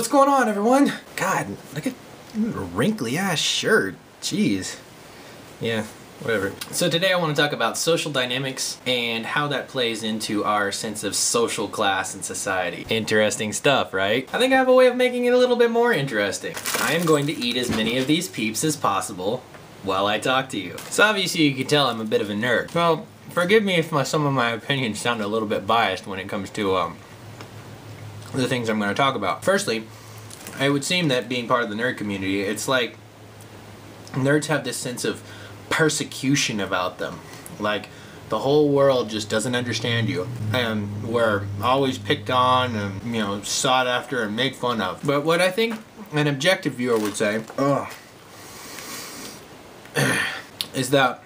What's going on, everyone? God, look at wrinkly ass shirt. Jeez. Yeah, whatever. So today I want to talk about social dynamics and how that plays into our sense of social class and society. Interesting stuff, right? I think I have a way of making it a little bit more interesting. I am going to eat as many of these Peeps as possible while I talk to you. So obviously you can tell I'm a bit of a nerd. Well, forgive me if some of my opinions sound a little bit biased when it comes to the things I'm going to talk about. Firstly, it would seem that being part of the nerd community, it's like nerds have this sense of persecution about them. Like the whole world just doesn't understand you, and we're always picked on and, you know, sought after and made fun of. But what I think an objective viewer would say is that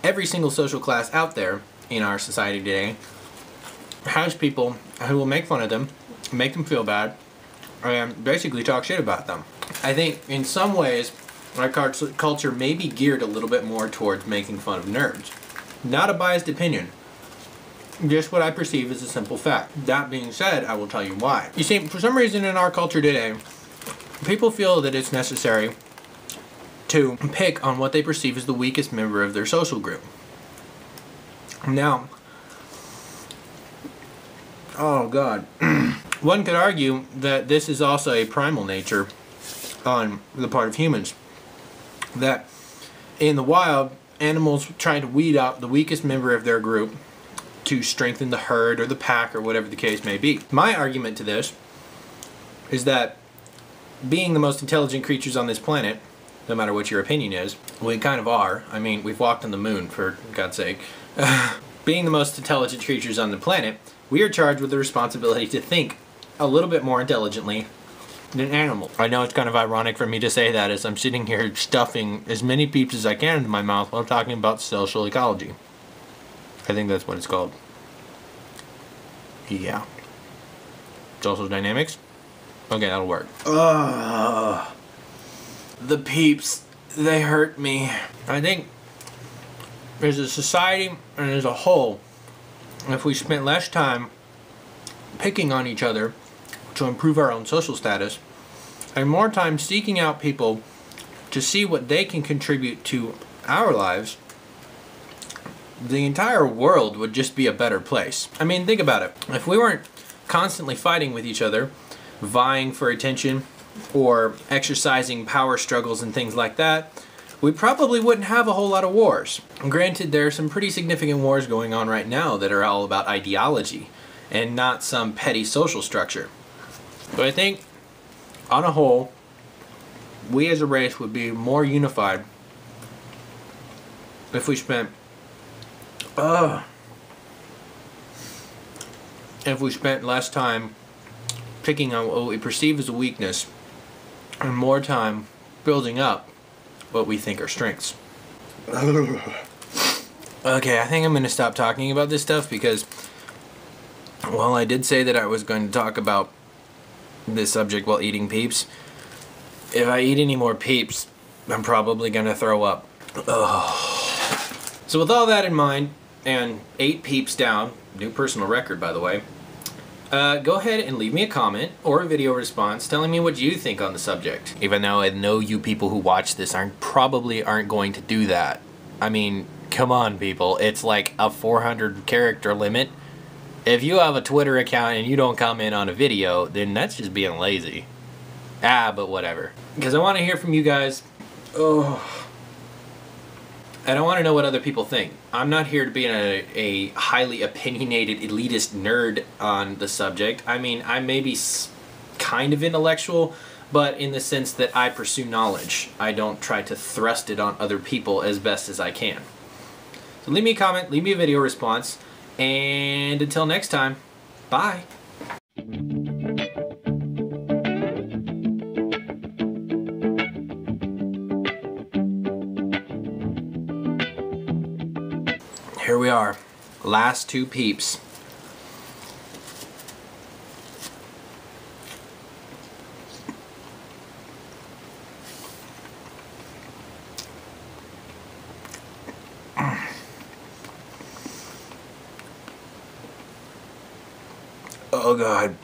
every single social class out there in our society today has people who will make fun of them, make them feel bad, and basically talk shit about them. I think in some ways our culture may be geared a little bit more towards making fun of nerds. Not a biased opinion, just what I perceive as a simple fact. That being said, I will tell you why. You see, for some reason in our culture today, people feel that it's necessary to pick on what they perceive as the weakest member of their social group. Now, oh God, one could argue that this is also a primal nature on the part of humans. That in the wild, animals try to weed out the weakest member of their group to strengthen the herd or the pack or whatever the case may be. My argument to this is that being the most intelligent creatures on this planet, no matter what your opinion is, we kind of are. I mean, we've walked on the moon, for God's sake. Being the most intelligent creatures on the planet, we are charged with the responsibility to think a little bit more intelligently than animals. I know it's kind of ironic for me to say that as I'm sitting here stuffing as many Peeps as I can into my mouth while talking about social ecology. I think that's what it's called. Yeah. Social dynamics? Okay, that'll work. The Peeps, they hurt me. I think as a society and as a whole, if we spent less time picking on each other to improve our own social status, and more time seeking out people to see what they can contribute to our lives, the entire world would just be a better place. I mean, think about it. If we weren't constantly fighting with each other, vying for attention, or exercising power struggles and things like that, we probably wouldn't have a whole lot of wars. Granted, there are some pretty significant wars going on right now that are all about ideology and not some petty social structure. But I think, on a whole, we as a race would be more unified if we spent less time picking on what we perceive as a weakness and more time building up what we think are strengths. Okay, I think I'm going to stop talking about this stuff because, while I did say that I was going to talk about this subject while eating Peeps, if I eat any more Peeps, I'm probably going to throw up. So with all that in mind, and 8 Peeps down, new personal record by the way, go ahead and leave me a comment or a video response telling me what you think on the subject. Even though I know you people who watch this probably aren't going to do that. I mean, come on people, it's like a 400 character limit. If you have a Twitter account and you don't comment on a video, then that's just being lazy. But whatever. Because I want to hear from you guys. And I want to know what other people think. I'm not here to be a highly opinionated elitist nerd on the subject. I mean, I may be kind of intellectual, but in the sense that I pursue knowledge. I don't try to thrust it on other people as best as I can. So leave me a comment, leave me a video response, and until next time, bye. Here we are, last 2 Peeps. Oh God.